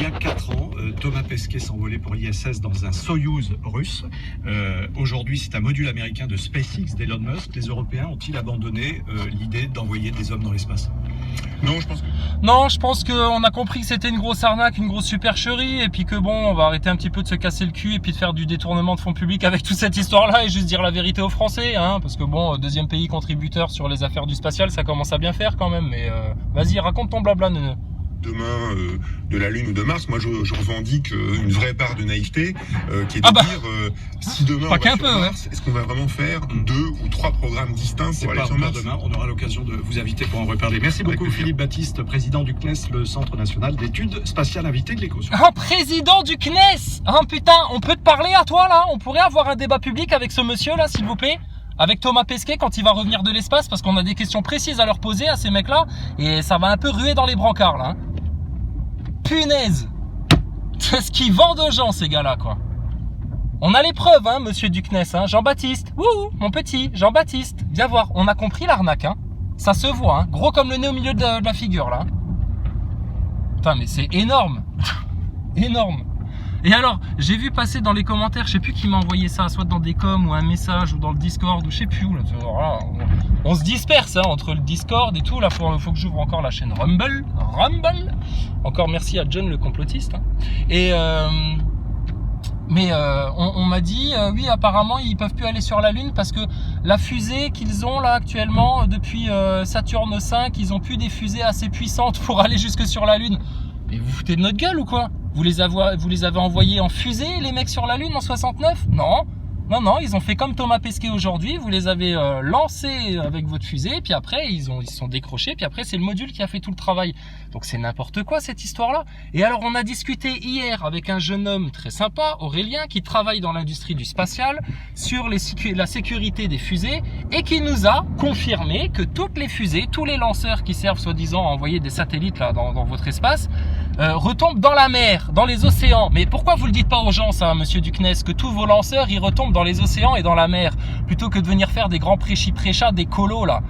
Il y a 4 ans, Thomas Pesquet s'envolait pour l'ISS dans un Soyouz russe. Aujourd'hui, c'est un module américain de SpaceX d'Elon Musk. Les Européens ont-ils abandonné l'idée d'envoyer des hommes dans l'espace? Non, je pense qu'on a compris que c'était une grosse arnaque, une grosse supercherie, et puis que bon, on va arrêter un petit peu de se casser le cul et puis de faire du détournement de fonds publics avec toute cette histoire-là et juste dire la vérité aux Français, hein, parce que bon, deuxième pays contributeur sur les affaires du spatial, ça commence à bien faire quand même, mais vas-y, raconte ton blabla, Neuneu. Demain de la Lune ou de Mars, moi je revendique une vraie part de naïveté qui est de dire si demain on va sur Mars, est-ce qu'on va vraiment faire 2 ou 3 programmes distincts pour aller sur Mars? Demain, on aura l'occasion de vous inviter pour en reparler. Merci beaucoup Philippe Baptiste, président du CNES, le Centre National d'Études Spatiales, invité de l'Écho. Un président du CNES! Hein, putain, on peut te parler à toi là? On pourrait avoir un débat public avec ce monsieur là, s'il vous plaît? Avec Thomas Pesquet quand il va revenir de l'espace, parce qu'on a des questions précises à leur poser à ces mecs-là, et ça va un peu ruer dans les brancards là. Hein. Punaise! C'est ce qu'ils vendent aux gens, ces gars-là, quoi. On a les preuves, hein, monsieur du CNES, hein. Jean-Baptiste. Wouhou, mon petit, Jean-Baptiste. Viens voir, on a compris l'arnaque, hein. Ça se voit, hein. Gros comme le nez au milieu de la figure, là. Putain, mais c'est énorme. Énorme. Et alors, j'ai vu passer dans les commentaires, je sais plus qui m'a envoyé ça, soit dans des coms ou un message ou dans le Discord ou je sais plus où. Là, on se disperse hein, entre le Discord et tout. Là, faut que j'ouvre encore la chaîne Rumble. Encore merci à John le complotiste. Hein. Et on m'a dit oui, apparemment ils peuvent plus aller sur la Lune parce que la fusée qu'ils ont là actuellement depuis Saturne 5, ils ont plus des fusées assez puissantes pour aller jusque sur la Lune. Mais vous foutez de notre gueule ou quoi? Vous les avez envoyés en fusée, les mecs sur la Lune en 69? Non. Non, ils ont fait comme Thomas Pesquet aujourd'hui, vous les avez lancés avec votre fusée, puis après ils se sont décrochés, puis après c'est le module qui a fait tout le travail. Donc c'est n'importe quoi cette histoire-là. Et alors on a discuté hier avec un jeune homme très sympa, Aurélien, qui travaille dans l'industrie du spatial, sur la sécurité des fusées, et qui nous a confirmé que toutes les fusées, tous les lanceurs qui servent soi-disant à envoyer des satellites là dans votre espace, retombent dans la mer, dans les océans. Mais pourquoi vous le dites pas aux gens ça, monsieur du CNES, que tous vos lanceurs ils retombent dans les océans et dans la mer, plutôt que de venir faire des grands prêchis-prêchats, des colos là,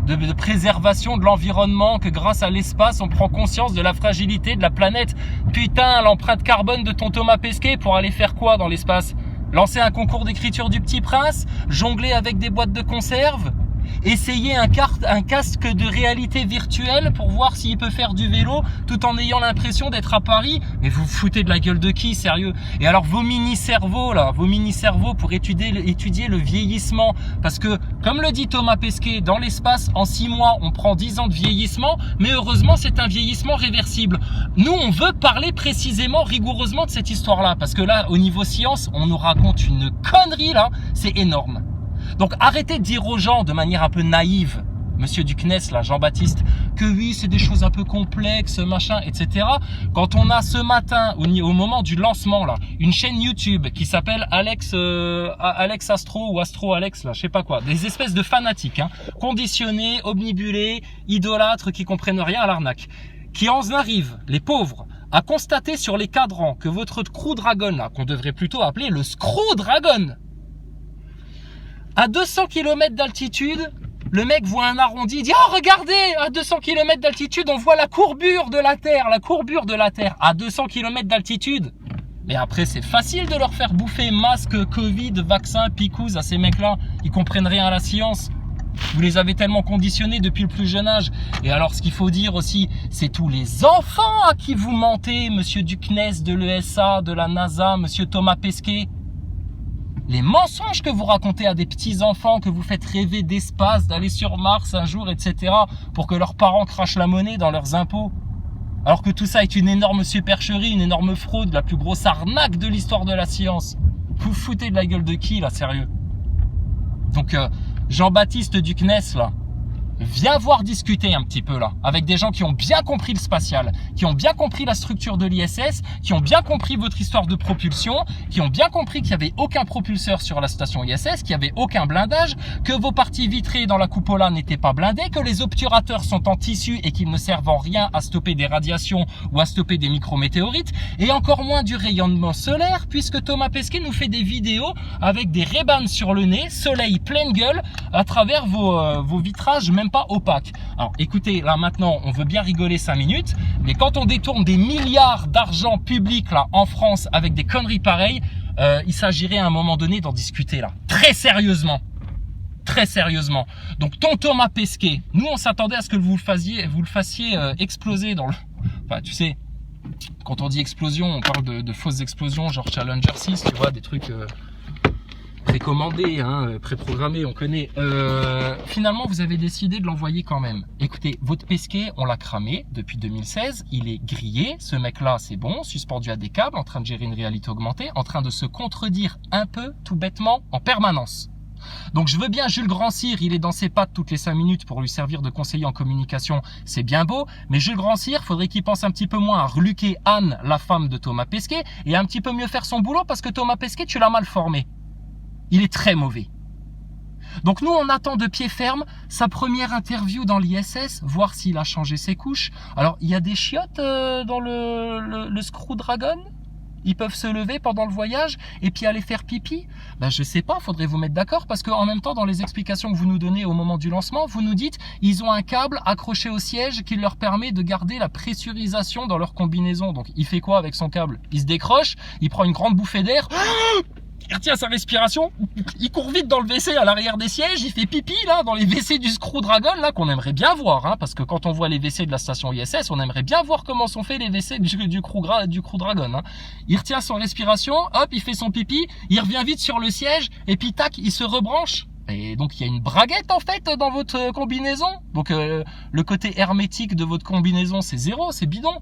de préservation de l'environnement, que grâce à l'espace on prend conscience de la fragilité de la planète. Putain, l'empreinte carbone de ton Thomas Pesquet pour aller faire quoi dans l'espace? Lancer un concours d'écriture du Petit Prince? Jongler avec des boîtes de conserve? Essayer un casque de réalité virtuelle pour voir s'il peut faire du vélo tout en ayant l'impression d'être à Paris? Mais vous vous foutez de la gueule de qui, sérieux? Et alors vos mini-cerveaux là, vos mini-cerveaux pour étudier le vieillissement, parce que comme le dit Thomas Pesquet, dans l'espace en 6 mois on prend 10 ans de vieillissement, mais heureusement c'est un vieillissement réversible. Nous on veut parler précisément, rigoureusement de cette histoire là, parce que là au niveau science on nous raconte une connerie là, c'est énorme. Donc arrêtez de dire aux gens de manière un peu naïve, monsieur du CNES là, Jean-Baptiste, que oui c'est des choses un peu complexes, machin, etc. Quand on a ce matin, au moment du lancement là, une chaîne YouTube qui s'appelle Alex Astro ou Astro Alex là, je sais pas quoi, des espèces de fanatiques, hein, conditionnés, omnibulés, idolâtres qui comprennent rien à l'arnaque, qui en arrivent, les pauvres, à constater sur les cadrans que votre Crew Dragon là, qu'on devrait plutôt appeler le Screw Dragon, à 200 km d'altitude, le mec voit un arrondi, il dit « Oh, regardez, à 200 km d'altitude, on voit la courbure de la Terre, à 200 km d'altitude. » Mais après, c'est facile de leur faire bouffer masque, Covid, vaccin, picouse à ces mecs-là. Ils comprennent rien à la science. Vous les avez tellement conditionnés depuis le plus jeune âge. Et alors, ce qu'il faut dire aussi, c'est tous les enfants à qui vous mentez, monsieur du CNES, de l'ESA, de la NASA, monsieur Thomas Pesquet. Les mensonges que vous racontez à des petits-enfants, que vous faites rêver d'espace, d'aller sur Mars un jour, etc. pour que leurs parents crachent la monnaie dans leurs impôts. Alors que tout ça est une énorme supercherie, une énorme fraude, la plus grosse arnaque de l'histoire de la science. Vous foutez de la gueule de qui, là, sérieux? Donc, Jean-Baptiste du CNES, là, viens voir discuter un petit peu là, avec des gens qui ont bien compris le spatial, qui ont bien compris la structure de l'ISS, qui ont bien compris votre histoire de propulsion, qui ont bien compris qu'il n'y avait aucun propulseur sur la station ISS, qu'il n'y avait aucun blindage, que vos parties vitrées dans la cupola n'étaient pas blindées, que les obturateurs sont en tissu et qu'ils ne servent en rien à stopper des radiations ou à stopper des micrométéorites, et encore moins du rayonnement solaire, puisque Thomas Pesquet nous fait des vidéos avec des Ray-Bans sur le nez, soleil pleine gueule, à travers vos vitrages même pas opaque. Alors écoutez, là maintenant, on veut bien rigoler 5 minutes, mais quand on détourne des milliards d'argent public là en France avec des conneries pareilles, il s'agirait à un moment donné d'en discuter là, très sérieusement. Très sérieusement. Donc ton Thomas Pesquet, nous on s'attendait à ce que vous le fassiez exploser dans le... Enfin tu sais, quand on dit explosion, on parle de fausses explosions, genre Challenger 6, tu vois, des trucs précommandés, hein, préprogrammés, on connaît. Finalement, vous avez décidé de l'envoyer quand même. Écoutez, votre Pesquet, on l'a cramé depuis 2016, il est grillé, ce mec-là, c'est bon, suspendu à des câbles, en train de gérer une réalité augmentée, en train de se contredire un peu, tout bêtement, en permanence. Donc je veux bien Jules Grand-Cyr, il est dans ses pattes toutes les 5 minutes pour lui servir de conseiller en communication, c'est bien beau, mais Jules Grand-Cyr, faudrait qu'il pense un petit peu moins à reluquer Anne, la femme de Thomas Pesquet, et un petit peu mieux faire son boulot parce que Thomas Pesquet, tu l'as mal formé. Il est très mauvais. Donc nous, on attend de pied ferme sa première interview dans l'ISS, voir s'il a changé ses couches. Alors, il y a des chiottes dans le Screw Dragon ? Ils peuvent se lever pendant le voyage et puis aller faire pipi. Ben, je sais pas, faudrait vous mettre d'accord parce qu'en même temps, dans les explications que vous nous donnez au moment du lancement, vous nous dites ils ont un câble accroché au siège qui leur permet de garder la pressurisation dans leur combinaison. Donc, il fait quoi avec son câble? Il se décroche, il prend une grande bouffée d'air, il retient sa respiration, il court vite dans le WC à l'arrière des sièges, il fait pipi là dans les WC du Screw Dragon là qu'on aimerait bien voir, hein, parce que quand on voit les WC de la station ISS, on aimerait bien voir comment sont faits les WC du Crew Dragon. Hein. Il retient son respiration, hop, il fait son pipi, il revient vite sur le siège et puis tac, il se rebranche. Et donc il y a une braguette en fait dans votre combinaison. Donc le côté hermétique de votre combinaison c'est zéro, c'est bidon.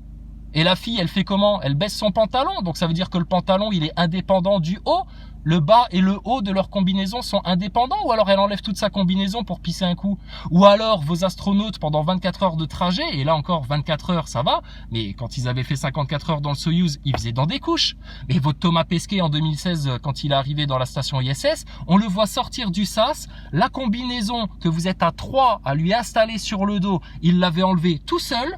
Et la fille, elle fait comment? Elle baisse son pantalon, donc ça veut dire que le pantalon, il est indépendant du haut. Le bas et le haut de leur combinaison sont indépendants, ou alors elle enlève toute sa combinaison pour pisser un coup. Ou alors vos astronautes pendant 24 heures de trajet, et là encore 24 heures ça va, mais quand ils avaient fait 54 heures dans le Soyouz, ils faisaient dans des couches. Mais votre Thomas Pesquet en 2016, quand il est arrivé dans la station ISS, on le voit sortir du sas, la combinaison que vous êtes à 3 à lui installer sur le dos, il l'avait enlevée tout seul.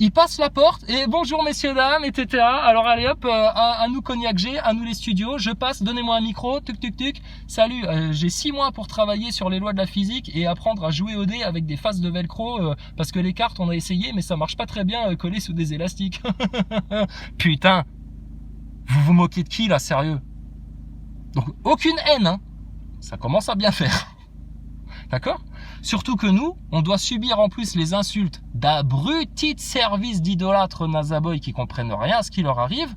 Il passe la porte et bonjour messieurs dames, etc. Alors allez hop, à nous Cognac G, à nous les studios, je passe, donnez-moi un micro, tuc tuc tuc. Salut, j'ai 6 mois pour travailler sur les lois de la physique et apprendre à jouer au dé avec des faces de velcro parce que les cartes on a essayé mais ça marche pas très bien collées sous des élastiques. Putain, vous vous moquez de qui là, sérieux? Donc aucune haine, hein. Ça commence à bien faire. D'accord? Surtout que nous, on doit subir en plus les insultes d'abrutis de services d'idolâtres nazaboys qui comprennent rien à ce qui leur arrive.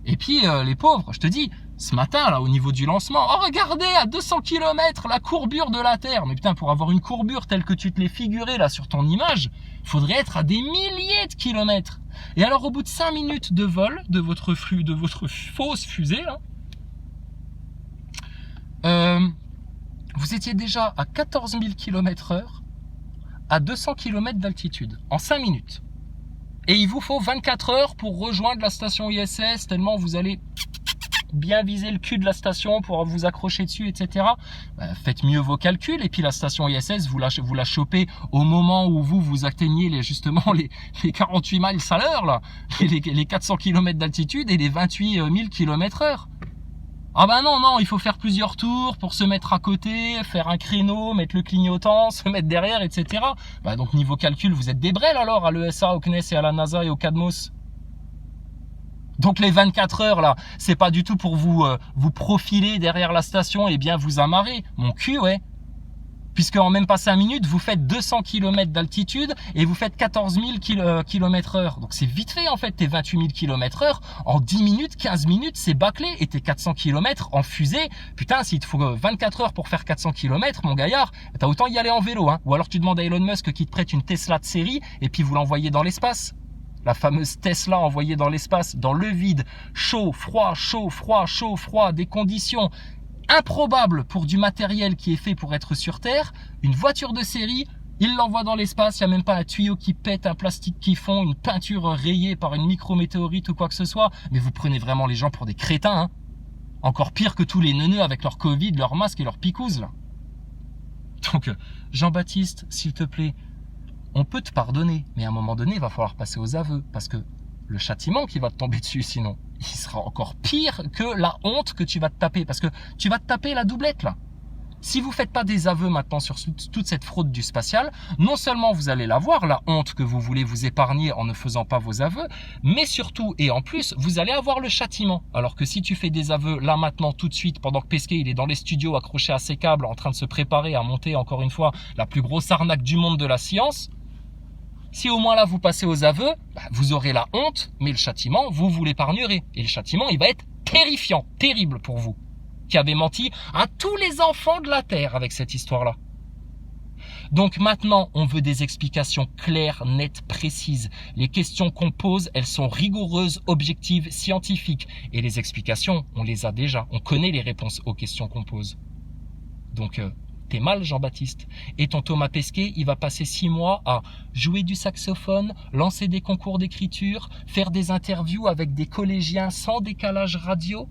Et puis les pauvres, je te dis, ce matin là au niveau du lancement, oh regardez à 200 km la courbure de la Terre. Mais putain, pour avoir une courbure telle que tu te l'es figurée là sur ton image, faudrait être à des milliers de kilomètres. Et alors au bout de 5 minutes de vol de votre fausse fusée là, vous étiez déjà à 14 000 km/h à 200 km d'altitude en 5 minutes. Et il vous faut 24 heures pour rejoindre la station ISS, tellement vous allez bien viser le cul de la station pour vous accrocher dessus, etc. Faites mieux vos calculs et puis la station ISS, vous la chopez au moment où vous atteignez les 48 miles à l'heure, là, les 400 km d'altitude et les 28 000 km/h. Ah bah non, il faut faire plusieurs tours pour se mettre à côté, faire un créneau, mettre le clignotant, se mettre derrière, etc. Bah donc niveau calcul, vous êtes des brels alors à l'ESA, au CNES et à la NASA et au CADMOS. Donc les 24 heures là, c'est pas du tout pour vous profiler derrière la station et bien vous amarrer. Mon cul, ouais. Puisque en même pas 5 minutes, vous faites 200 km d'altitude et vous faites 14 000 km/h. Donc c'est vite fait en fait, tes 28 000 km/h. En 10 minutes, 15 minutes, c'est bâclé. Et tes 400 km en fusée, putain, s'il te faut 24 heures pour faire 400 km, mon gaillard, t'as autant y aller en vélo. Hein. Ou alors tu demandes à Elon Musk qu'il te prête une Tesla de série et puis vous l'envoyez dans l'espace. La fameuse Tesla envoyée dans l'espace, dans le vide, chaud, froid, chaud, froid, chaud, froid, des conditions improbable pour du matériel qui est fait pour être sur Terre, une voiture de série, il l'envoie dans l'espace, il n'y a même pas un tuyau qui pète, un plastique qui fond, une peinture rayée par une micrométéorite ou quoi que ce soit, mais vous prenez vraiment les gens pour des crétins, hein. Encore pire que tous les neuneux avec leur Covid, leur masque et leur picouse, là. Donc, Jean-Baptiste, s'il te plaît, on peut te pardonner, mais à un moment donné, il va falloir passer aux aveux, parce que le châtiment qui va te tomber dessus, sinon, il sera encore pire que la honte que tu vas te taper, parce que tu vas te taper la doublette, là. Si vous ne faites pas des aveux maintenant sur toute cette fraude du spatial, non seulement vous allez l'avoir, la honte que vous voulez vous épargner en ne faisant pas vos aveux, mais surtout et en plus, vous allez avoir le châtiment. Alors que si tu fais des aveux là maintenant tout de suite, pendant que Pesquet il est dans les studios accroché à ses câbles en train de se préparer à monter encore une fois la plus grosse arnaque du monde de la science, si au moins là vous passez aux aveux, vous aurez la honte, mais le châtiment, vous l'épargnerez. Et le châtiment, il va être terrifiant, terrible pour vous, qui avez menti à tous les enfants de la Terre avec cette histoire-là. Donc maintenant, on veut des explications claires, nettes, précises. Les questions qu'on pose, elles sont rigoureuses, objectives, scientifiques. Et les explications, on les a déjà. On connaît les réponses aux questions qu'on pose. Donc, t'es mal, Jean-Baptiste. Et ton Thomas Pesquet, il va passer 6 mois à jouer du saxophone, lancer des concours d'écriture, faire des interviews avec des collégiens sans décalage radio,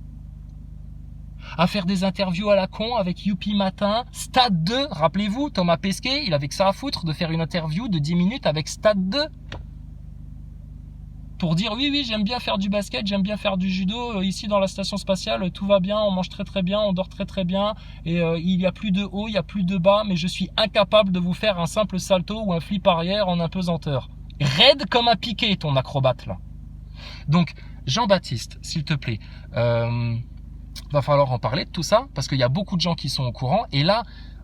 à faire des interviews à la con avec Youpi Matin, Stade 2, rappelez-vous, Thomas Pesquet, il avait que ça à foutre de faire une interview de 10 minutes avec Stade 2. Pour dire oui, j'aime bien faire du basket, j'aime bien faire du judo, ici dans la station spatiale, tout va bien, on mange très très bien, on dort très très bien, et il n'y a plus de haut, il n'y a plus de bas, mais je suis incapable de vous faire un simple salto ou un flip arrière en apesanteur. Raide comme un piqué, ton acrobate là. Donc, Jean-Baptiste, s'il te plaît, va falloir en parler de tout ça, parce qu'il y a beaucoup de gens qui sont au courant, et là,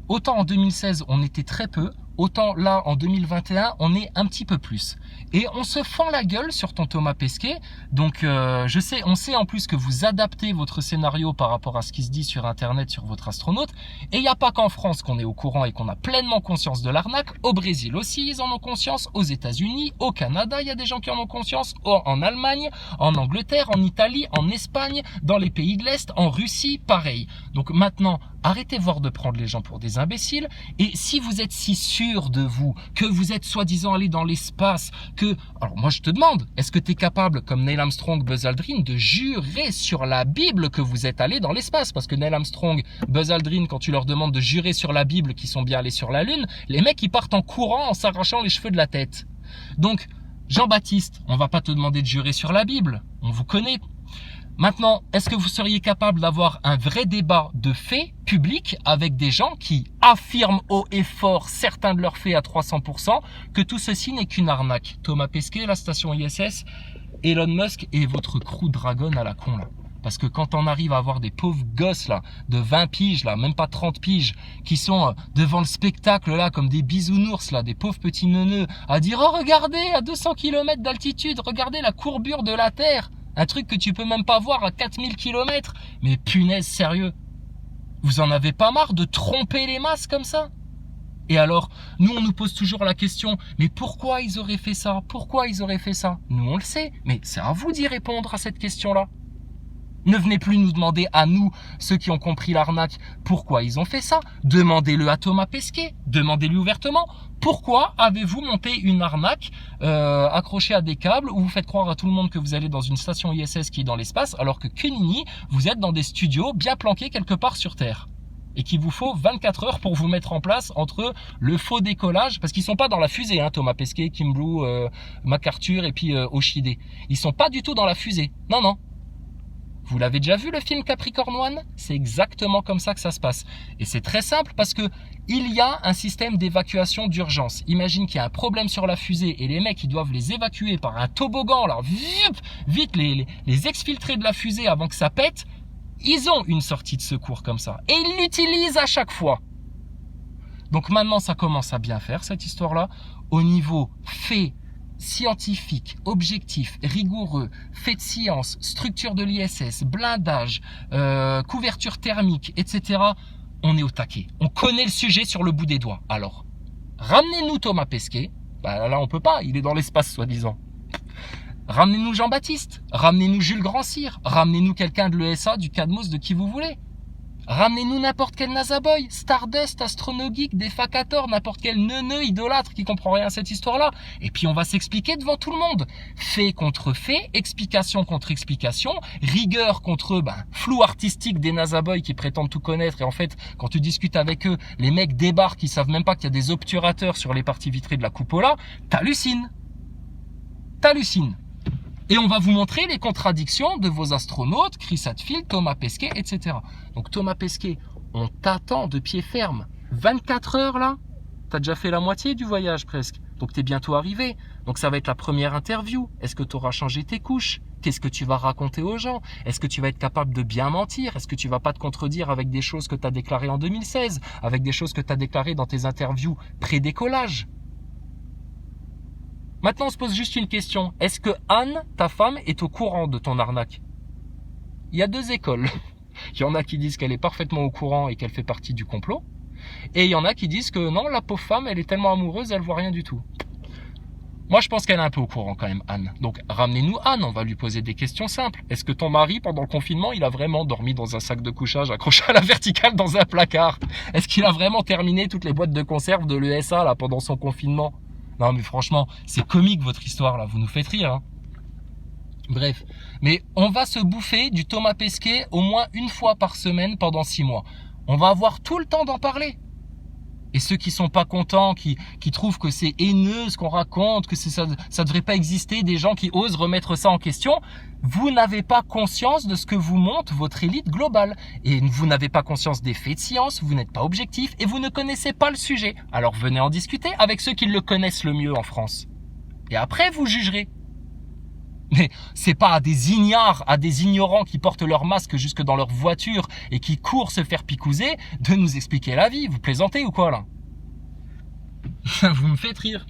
autant en 2016, on était très peu, autant là, en 2021, on est un petit peu plus. Et on se fend la gueule sur ton Thomas Pesquet. Donc, on sait en plus que vous adaptez votre scénario par rapport à ce qui se dit sur Internet sur votre astronaute. Et il n'y a pas qu'en France qu'on est au courant et qu'on a pleinement conscience de l'arnaque. Au Brésil aussi, ils en ont conscience. Aux États-Unis, au Canada, il y a des gens qui en ont conscience. En Allemagne, en Angleterre, en Italie, en Espagne, dans les pays de l'Est, en Russie, pareil. Donc maintenant, arrêtez voir de prendre les gens pour des imbéciles. Et si vous êtes si sûr de vous, que vous êtes soi-disant allé dans l'espace, alors moi je te demande, est-ce que tu es capable, comme Neil Armstrong, Buzz Aldrin, de jurer sur la Bible que vous êtes allé dans l'espace? Parce que Neil Armstrong, Buzz Aldrin, quand tu leur demandes de jurer sur la Bible qu'ils sont bien allés sur la Lune, les mecs ils partent en courant en s'arrachant les cheveux de la tête. Donc, Jean-Baptiste, on va pas te demander de jurer sur la Bible, on vous connaît. Maintenant, est-ce que vous seriez capable d'avoir un vrai débat de faits publics avec des gens qui affirment haut et fort, certains de leurs faits à 300%, que tout ceci n'est qu'une arnaque? Thomas Pesquet, la station ISS, Elon Musk et votre Crew Dragon à la con là. Parce que quand on arrive à avoir des pauvres gosses là, de 20 piges là, même pas 30 piges, qui sont devant le spectacle là, comme des bisounours là, des pauvres petits neuneux, à dire « Oh regardez, à 200 km d'altitude, regardez la courbure de la Terre !» Un truc que tu peux même pas voir à 4000 km. Mais punaise, sérieux. Vous en avez pas marre de tromper les masses comme ça? Et alors, nous on nous pose toujours la question, mais pourquoi ils auraient fait ça? Pourquoi ils auraient fait ça? Nous on le sait, mais c'est à vous d'y répondre à cette question-là. Ne venez plus nous demander à nous, ceux qui ont compris l'arnaque, pourquoi ils ont fait ça. Demandez-le à Thomas Pesquet, demandez-lui ouvertement. Pourquoi avez-vous monté une arnaque accrochée à des câbles où vous faites croire à tout le monde que vous allez dans une station ISS qui est dans l'espace, alors que Kunini, vous êtes dans des studios bien planqués quelque part sur Terre et qu'il vous faut 24 heures pour vous mettre en place entre le faux décollage, parce qu'ils sont pas dans la fusée, hein, Thomas Pesquet, Kim Blue, MacArthur et puis Oshide. Ils sont pas du tout dans la fusée. Non, non. Vous l'avez déjà vu le film Capricorn One? C'est exactement comme ça que ça se passe. Et c'est très simple parce que il y a un système d'évacuation d'urgence. Imagine qu'il y a un problème sur la fusée et les mecs ils doivent les évacuer par un toboggan, là, vite les exfiltrer de la fusée avant que ça pète. Ils ont une sortie de secours comme ça. Et ils l'utilisent à chaque fois. Donc maintenant ça commence à bien faire cette histoire-là. Au niveau fait, scientifique, objectif, rigoureux, fait de science, structure de l'ISS, blindage, couverture thermique, etc. On est au taquet. On connaît le sujet sur le bout des doigts. Alors, ramenez-nous Thomas Pesquet. Bah là, on peut pas. Il est dans l'espace, soi-disant. Ramenez-nous Jean-Baptiste. Ramenez-nous Jules Grand-Cyr. Ramenez-nous quelqu'un de l'ESA, du Cadmos, de qui vous voulez. Ramenez-nous n'importe quel Nasaboy, Stardust, Astronogeek, Defacator, n'importe quel neuneu idolâtre qui comprend rien à cette histoire-là. Et puis on va s'expliquer devant tout le monde. Fait contre fait, explication contre explication, rigueur contre flou artistique des Nasaboy qui prétendent tout connaître. Et en fait, quand tu discutes avec eux, les mecs débarquent, ils savent même pas qu'il y a des obturateurs sur les parties vitrées de la cupola. T'hallucines. T'hallucines. Et on va vous montrer les contradictions de vos astronautes, Chris Hadfield, Thomas Pesquet, etc. Donc Thomas Pesquet, on t'attend de pied ferme. 24 heures là, t'as déjà fait la moitié du voyage presque. Donc t'es bientôt arrivé. Donc ça va être la première interview. Est-ce que tu auras changé tes couches? Qu'est-ce que tu vas raconter aux gens? Est-ce que tu vas être capable de bien mentir? Est-ce que tu vas pas te contredire avec des choses que tu as déclarées en 2016? Avec des choses que tu as déclarées dans tes interviews pré-décollage? Maintenant, on se pose juste une question. Est-ce que Anne, ta femme, est au courant de ton arnaque? Il y a deux écoles. Il y en a qui disent qu'elle est parfaitement au courant et qu'elle fait partie du complot. Et il y en a qui disent que non, la pauvre femme, elle est tellement amoureuse, elle voit rien du tout. Moi, je pense qu'elle est un peu au courant quand même, Anne. Donc, ramenez-nous Anne, on va lui poser des questions simples. Est-ce que ton mari, pendant le confinement, il a vraiment dormi dans un sac de couchage accroché à la verticale dans un placard? Est-ce qu'il a vraiment terminé toutes les boîtes de conserve de l'ESA là pendant son confinement? Non, mais franchement, c'est comique votre histoire là, vous nous faites rire. Hein. Bref, mais on va se bouffer du Thomas Pesquet au moins une fois par semaine pendant 6 mois. On va avoir tout le temps d'en parler. Et ceux qui sont pas contents, qui trouvent que c'est haineux ce qu'on raconte, que ça devrait pas exister, des gens qui osent remettre ça en question, vous n'avez pas conscience de ce que vous montre votre élite globale. Et vous n'avez pas conscience des faits de science, vous n'êtes pas objectif et vous ne connaissez pas le sujet. Alors venez en discuter avec ceux qui le connaissent le mieux en France. Et après, vous jugerez. Mais c'est pas à des ignares, à des ignorants qui portent leur masque jusque dans leur voiture et qui courent se faire picouser de nous expliquer la vie. Vous plaisantez ou quoi là? Vous me faites rire.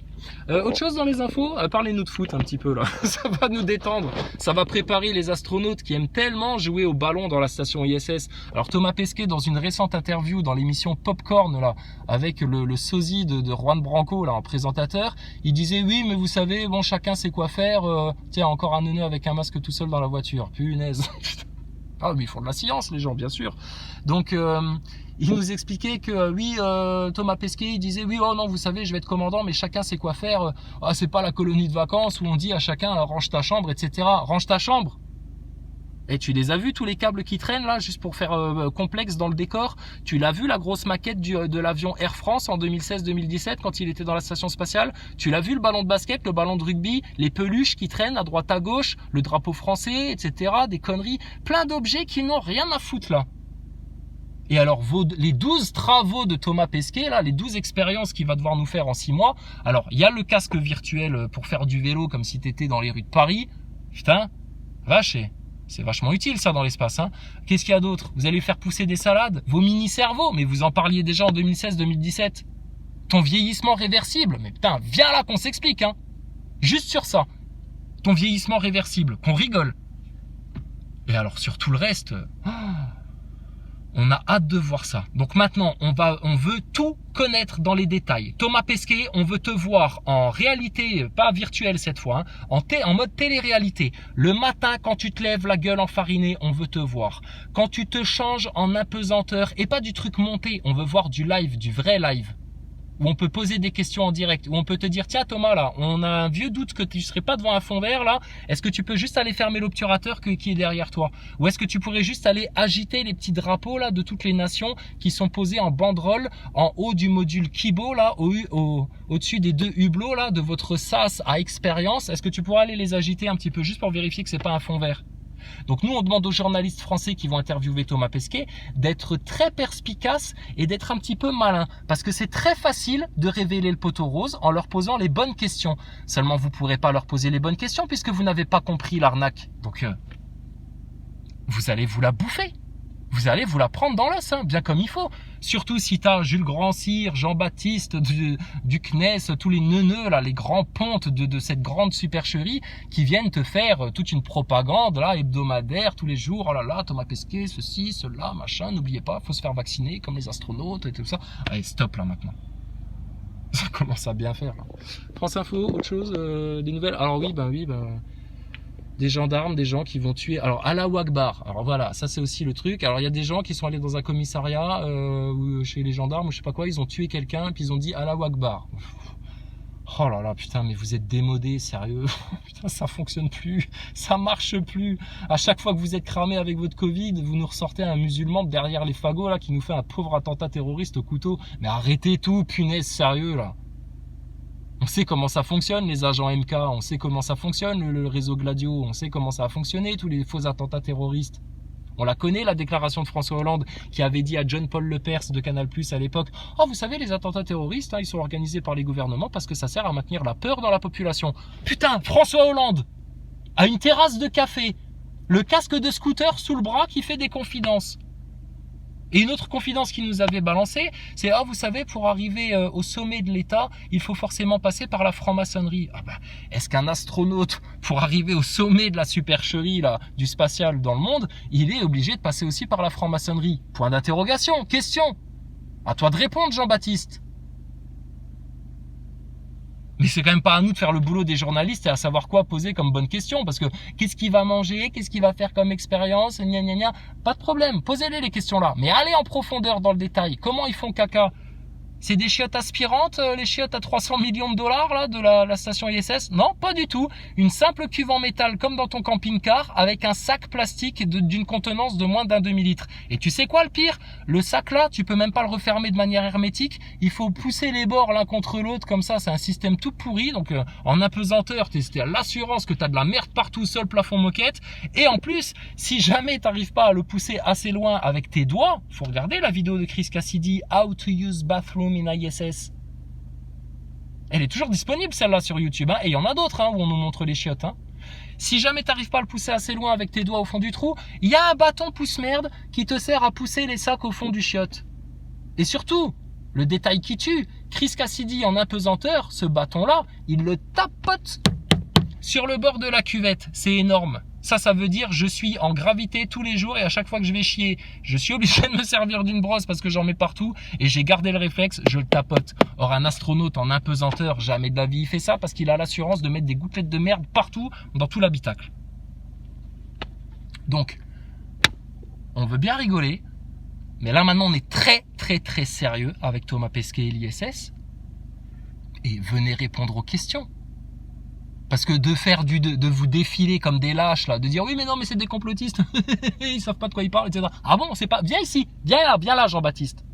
Autre chose dans les infos, parlez-nous de foot un petit peu là, ça va nous détendre, ça va préparer les astronautes qui aiment tellement jouer au ballon dans la station ISS. Alors Thomas Pesquet, dans une récente interview dans l'émission Popcorn là, avec le sosie de Juan Branco là en présentateur, il disait oui mais vous savez, bon chacun sait quoi faire, tiens encore un neuneu avec un masque tout seul dans la voiture, punaise. Ah mais ils font de la science les gens bien sûr. Donc il nous expliquait que oui, Thomas Pesquet, il disait oui, oh non, vous savez, je vais être commandant, mais chacun sait quoi faire. Ah, c'est pas la colonie de vacances où on dit à chacun range ta chambre, etc. Range ta chambre. Et tu les as vus tous les câbles qui traînent là, juste pour faire complexe dans le décor. Tu l'as vu la grosse maquette de l'avion Air France en 2016-2017 quand il était dans la station spatiale. Tu l'as vu le ballon de basket, le ballon de rugby, les peluches qui traînent à droite à gauche, le drapeau français, etc. Des conneries, plein d'objets qui n'ont rien à foutre là. Et alors, les 12 travaux de Thomas Pesquet, là, les 12 expériences qu'il va devoir nous faire en 6 mois. Alors, il y a le casque virtuel pour faire du vélo comme si tu étais dans les rues de Paris. Putain, vache, c'est vachement utile ça dans l'espace. Hein. Qu'est-ce qu'il y a d'autre? Vous allez faire pousser des salades? Vos mini-cerveaux, mais vous en parliez déjà en 2016-2017. Ton vieillissement réversible, mais putain, viens là qu'on s'explique. Hein. Juste sur ça. Ton vieillissement réversible, qu'on rigole. Et alors, sur tout le reste... On a hâte de voir ça. Donc maintenant, on veut tout connaître dans les détails. Thomas Pesquet, on veut te voir en réalité, pas virtuelle cette fois, hein, en mode télé-réalité. Le matin, quand tu te lèves la gueule enfarinée, on veut te voir. Quand tu te changes en apesanteur, et pas du truc monté, on veut voir du live, du vrai live. Où on peut poser des questions en direct, où on peut te dire, tiens Thomas là, on a un vieux doute que tu ne serais pas devant un fond vert là, est-ce que tu peux juste aller fermer l'obturateur qui est derrière toi? Ou est-ce que tu pourrais juste aller agiter les petits drapeaux là de toutes les nations qui sont posés en banderole en haut du module Kibo là, au-dessus des 2 hublots là de votre SAS à expérience? Est-ce que tu pourrais aller les agiter un petit peu juste pour vérifier que c'est pas un fond vert? Donc nous on demande aux journalistes français qui vont interviewer Thomas Pesquet d'être très perspicaces et d'être un petit peu malins parce que c'est très facile de révéler le poteau rose en leur posant les bonnes questions. Seulement vous ne pourrez pas leur poser les bonnes questions puisque vous n'avez pas compris l'arnaque. Donc vous allez vous la bouffer. Vous allez vous la prendre dans l'os, hein, bien comme il faut. Surtout si tu as Jules Grand-Cyr, Jean-Baptiste du CNES, tous les neuneux, là, les grands pontes de cette grande supercherie qui viennent te faire toute une propagande là, hebdomadaire tous les jours. Oh là là, Thomas Pesquet, ceci, cela, machin. N'oubliez pas, il faut se faire vacciner comme les astronautes et tout ça. Allez, stop là maintenant. Ça commence à bien faire. Là. France Info, autre chose, des nouvelles. Alors oui, des gendarmes, des gens qui vont tuer. Alors, Allahu Akbar. Alors voilà, ça c'est aussi le truc. Alors, il y a des gens qui sont allés dans un commissariat ou chez les gendarmes ou je sais pas quoi, ils ont tué quelqu'un et puis ils ont dit Allahu Akbar. Oh là là, putain, mais vous êtes démodés, sérieux. Putain, ça fonctionne plus, ça marche plus. À chaque fois que vous êtes cramé avec votre Covid, vous nous ressortez un musulman derrière les fagots là qui nous fait un pauvre attentat terroriste au couteau. Mais arrêtez tout, punaise, sérieux là. On sait comment ça fonctionne, les agents MK, on sait comment ça fonctionne, le réseau Gladio, on sait comment ça a fonctionné, tous les faux attentats terroristes. On la connaît, la déclaration de François Hollande qui avait dit à John-Paul Lepers de Canal+ à l'époque « Oh, vous savez, les attentats terroristes, ils sont organisés par les gouvernements parce que ça sert à maintenir la peur dans la population. » Putain, François Hollande a une terrasse de café, le casque de scooter sous le bras qui fait des confidences. Et une autre confidence qu'il nous avait balancée, c'est « Ah, vous savez, pour arriver au sommet de l'État, il faut forcément passer par la franc-maçonnerie. » Ah ben, est-ce qu'un astronaute, pour arriver au sommet de la supercherie là, du spatial dans le monde, il est obligé de passer aussi par la franc-maçonnerie? Point d'interrogation, question. À toi de répondre, Jean-Baptiste. Mais c'est quand même pas à nous de faire le boulot des journalistes et à savoir quoi poser comme bonne question. Parce que qu'est-ce qu'il va manger? Qu'est-ce qu'il va faire comme expérience? Gna gna gna. Pas de problème. Posez-les les questions là. Mais allez en profondeur dans le détail. Comment ils font caca? C'est des chiottes aspirantes, les chiottes à 300 millions de dollars là, de la station ISS? Non, pas du tout. Une simple cuve en métal comme dans ton camping-car avec un sac plastique d'une contenance de moins d'un demi-litre. Et tu sais quoi le pire? Le sac là, tu peux même pas le refermer de manière hermétique. Il faut pousser les bords l'un contre l'autre comme ça. C'est un système tout pourri. Donc en apesanteur, t'as l'assurance que t'as de la merde partout, sol, plafond, moquette. Et en plus, si jamais t'arrives pas à le pousser assez loin avec tes doigts, faut regarder la vidéo de Chris Cassidy, How to use bathroom in ISS. Elle est toujours disponible celle-là sur YouTube, et il y en a d'autres où on nous montre les chiottes. Si jamais tu n'arrives pas à le pousser assez loin avec tes doigts au fond du trou, il y a un bâton pousse-merde qui te sert à pousser les sacs au fond du chiotte. Et surtout, le détail qui tue, Chris Cassidy en apesanteur, ce bâton-là, il le tapote sur le bord de la cuvette. C'est énorme. Ça veut dire je suis en gravité tous les jours et à chaque fois que je vais chier, je suis obligé de me servir d'une brosse parce que j'en mets partout et j'ai gardé le réflexe, je le tapote. Or un astronaute en apesanteur, jamais de la vie il fait ça parce qu'il a l'assurance de mettre des gouttelettes de merde partout dans tout l'habitacle. Donc, on veut bien rigoler, mais là maintenant on est très sérieux avec Thomas Pesquet et l'ISS et venez répondre aux questions. Parce que de vous défiler comme des lâches là, de dire oui mais non mais c'est des complotistes, ils savent pas de quoi ils parlent, etc. Ah bon, c'est pas, viens ici, viens là Jean-Baptiste.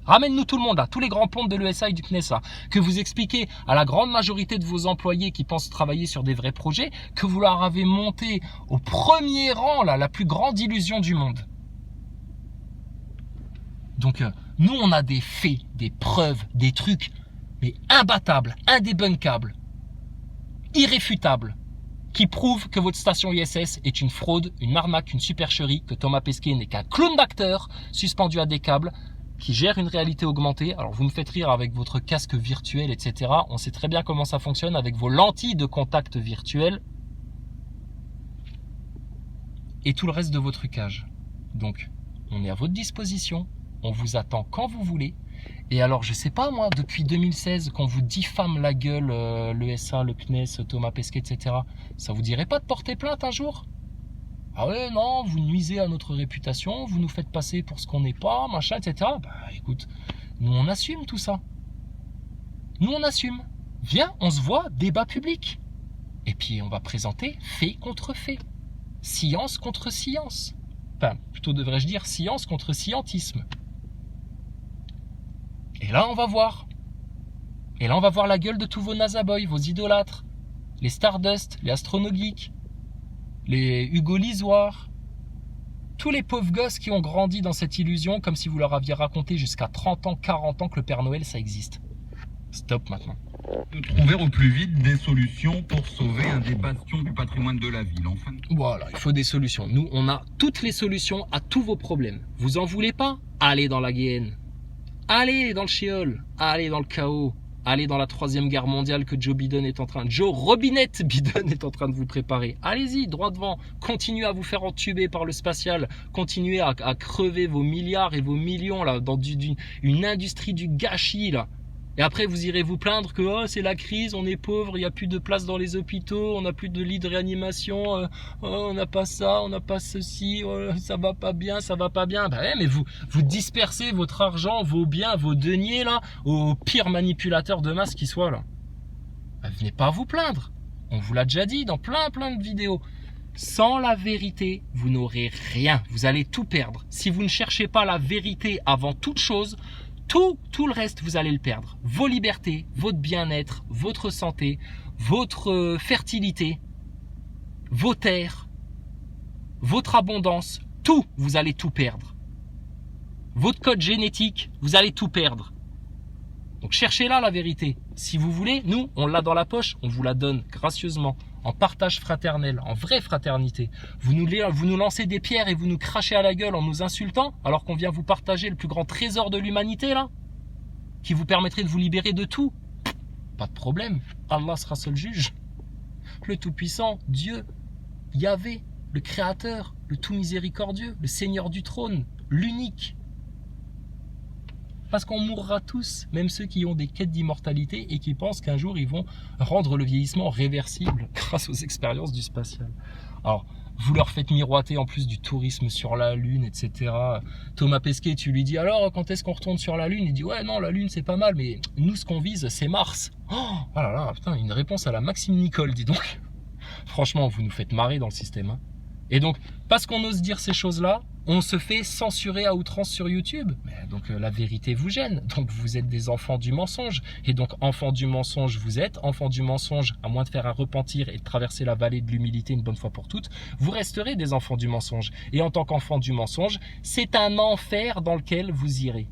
Ramène-nous tout le monde là, tous les grands pontes de l'ESA et du CNES là, que vous expliquez à la grande majorité de vos employés qui pensent travailler sur des vrais projets, que vous leur avez monté au premier rang là, la plus grande illusion du monde. Donc nous on a des faits, des preuves, des trucs, mais imbattables, indébunkables, irréfutable, qui prouve que votre station ISS est une fraude, une arnaque, une supercherie, que Thomas Pesquet n'est qu'un clown d'acteur suspendu à des câbles, qui gère une réalité augmentée. Alors vous me faites rire avec votre casque virtuel, etc. On sait très bien comment ça fonctionne avec vos lentilles de contact virtuel et tout le reste de vos trucages. Donc, on est à votre disposition, on vous attend quand vous voulez. Et alors, je sais pas moi, depuis 2016, qu'on vous diffame la gueule, l'ESA, le CNES, Thomas Pesquet, etc., ça vous dirait pas de porter plainte un jour? Ah ouais, non, vous nuisez à notre réputation, vous nous faites passer pour ce qu'on n'est pas, machin, etc. Bah écoute, nous on assume tout ça. Nous on assume. Viens, on se voit, débat public. Et puis on va présenter fait contre fait. Science contre science. Enfin, plutôt devrais-je dire science contre scientisme. Et là, on va voir. Et là, on va voir la gueule de tous vos NASA Boys, vos idolâtres. Les Stardust, les Astronogeeks, les Hugo Lisoire. Tous les pauvres gosses qui ont grandi dans cette illusion comme si vous leur aviez raconté jusqu'à 30 ans, 40 ans que le Père Noël, ça existe. Stop maintenant. Trouver au plus vite des solutions pour sauver un des bastions du patrimoine de la ville. Enfin. Voilà, il faut des solutions. Nous, on a toutes les solutions à tous vos problèmes. Vous en voulez pas? Allez dans la Guienne. Allez dans le Sheol, allez dans le chaos, allez dans la 3e guerre mondiale que Joe Biden est en train, Joe Robinette Biden est en train de vous préparer. Allez-y, droit devant, continuez à vous faire entuber par le spatial, continuez à crever vos milliards et vos millions là dans une industrie du gâchis là. Et après, vous irez vous plaindre que oh, c'est la crise, on est pauvre, il n'y a plus de place dans les hôpitaux, on n'a plus de lits de réanimation, on n'a pas ça, on n'a pas ceci, ça va pas bien, ça va pas bien. Ben ouais, mais vous dispersez votre argent, vos biens, vos deniers là, aux pires manipulateurs de masse qui soient là. Ben, venez pas vous plaindre. On vous l'a déjà dit dans plein de vidéos. Sans la vérité, vous n'aurez rien. Vous allez tout perdre. Si vous ne cherchez pas la vérité avant toute chose, tout le reste, vous allez le perdre. Vos libertés, votre bien-être, votre santé, votre fertilité, vos terres, votre abondance, Tout, vous allez tout perdre. Votre code génétique, vous allez tout perdre. Donc cherchez là la vérité. Si vous voulez, nous, on l'a dans la poche, on vous la donne gracieusement, en partage fraternel, en vraie fraternité. Vous nous lancez des pierres et vous nous crachez à la gueule en nous insultant, alors qu'on vient vous partager le plus grand trésor de l'humanité, là, qui vous permettrait de vous libérer de tout. Pas de problème, Allah sera seul juge. Le Tout-Puissant, Dieu, Yahvé, le Créateur, le Tout Miséricordieux, le Seigneur du trône, l'unique. Parce qu'on mourra tous, même ceux qui ont des quêtes d'immortalité et qui pensent qu'un jour ils vont rendre le vieillissement réversible grâce aux expériences du spatial. Alors, vous leur faites miroiter en plus du tourisme sur la Lune, etc. Thomas Pesquet, tu lui dis alors quand est-ce qu'on retourne sur la Lune? Il dit ouais non, la Lune c'est pas mal, mais nous ce qu'on vise c'est Mars. Oh là là, putain, une réponse à la Maxime Nicole, dis donc. Franchement, vous nous faites marrer dans le système. Hein. Et donc, parce qu'on ose dire ces choses-là, on se fait censurer à outrance sur YouTube. Mais donc la vérité vous gêne. Donc vous êtes des enfants du mensonge. Et donc enfants du mensonge vous êtes. Enfants du mensonge, à moins de faire un repentir et de traverser la vallée de l'humilité une bonne fois pour toutes, vous resterez des enfants du mensonge. Et en tant qu'enfants du mensonge, c'est un enfer dans lequel vous irez.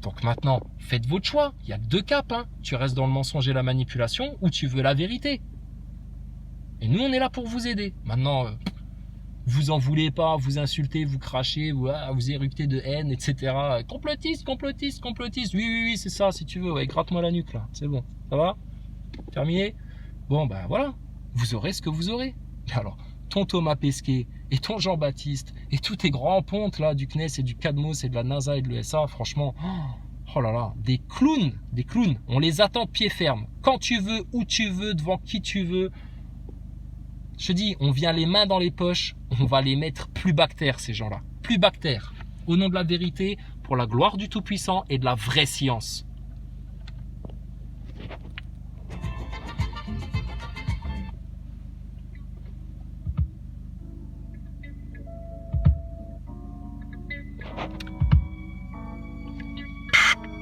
Donc maintenant, faites votre choix. Il y a deux caps. Hein. Tu restes dans le mensonge et la manipulation ou tu veux la vérité. Et nous, on est là pour vous aider. Maintenant... vous en voulez pas, vous insultez, vous crachez, vous éructez de haine, etc. Complotiste, complotiste, complotiste. Oui, c'est ça, si tu veux. Ouais, gratte-moi la nuque, là. C'est bon. Ça va? Terminé? Bon, ben voilà. Vous aurez ce que vous aurez. Alors, ton Thomas Pesquet et ton Jean-Baptiste et tous tes grands pontes, là, du CNES et du CADMOS et de la NASA et de l'ESA, franchement, oh là là, des clowns. On les attend de pied ferme. Quand tu veux, où tu veux, devant qui tu veux. Je te dis, on vient les mains dans les poches, on va les mettre plus bactères, ces gens-là. Plus bactères. Au nom de la vérité, pour la gloire du Tout-Puissant et de la vraie science.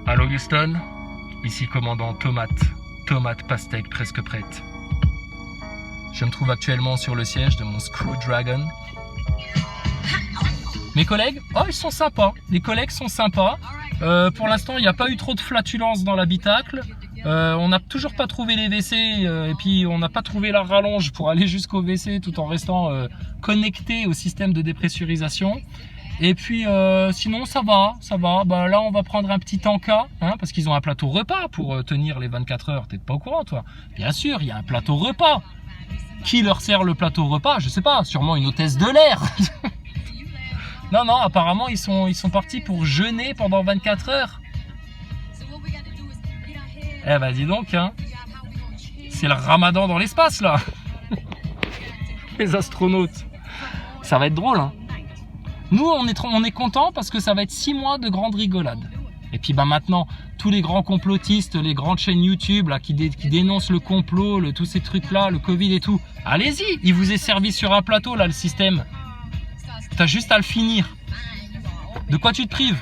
Allô Houston, ici commandant Tomate pastèque presque prête. Je me trouve actuellement sur le siège de mon Screw Dragon. Mes collègues, oh ils sont sympas, les collègues sont sympas. Pour l'instant il n'y a pas eu trop de flatulences dans l'habitacle. On n'a toujours pas trouvé les WC et puis on n'a pas trouvé la rallonge pour aller jusqu'au WC tout en restant connecté au système de dépressurisation. Et puis sinon ça va. Bah, là on va prendre un petit tanka hein, parce qu'ils ont un plateau repas pour tenir les 24 heures. T'es pas au courant toi? Bien sûr, il y a un plateau repas. Qui leur sert le plateau repas? Je sais pas, sûrement une hôtesse de l'air. Non, apparemment ils sont partis pour jeûner pendant 24 heures. Eh ben dis donc, hein. C'est le ramadan dans l'espace là. Les astronautes. Ça va être drôle, hein. Nous on est contents parce que ça va être 6 mois de grande rigolade. Et puis bah maintenant, tous les grands complotistes, les grandes chaînes YouTube là, qui dénoncent le complot, tous ces trucs-là, le Covid et tout, allez-y, il vous est servi sur un plateau là, le système. T'as juste à le finir. De quoi tu te prives?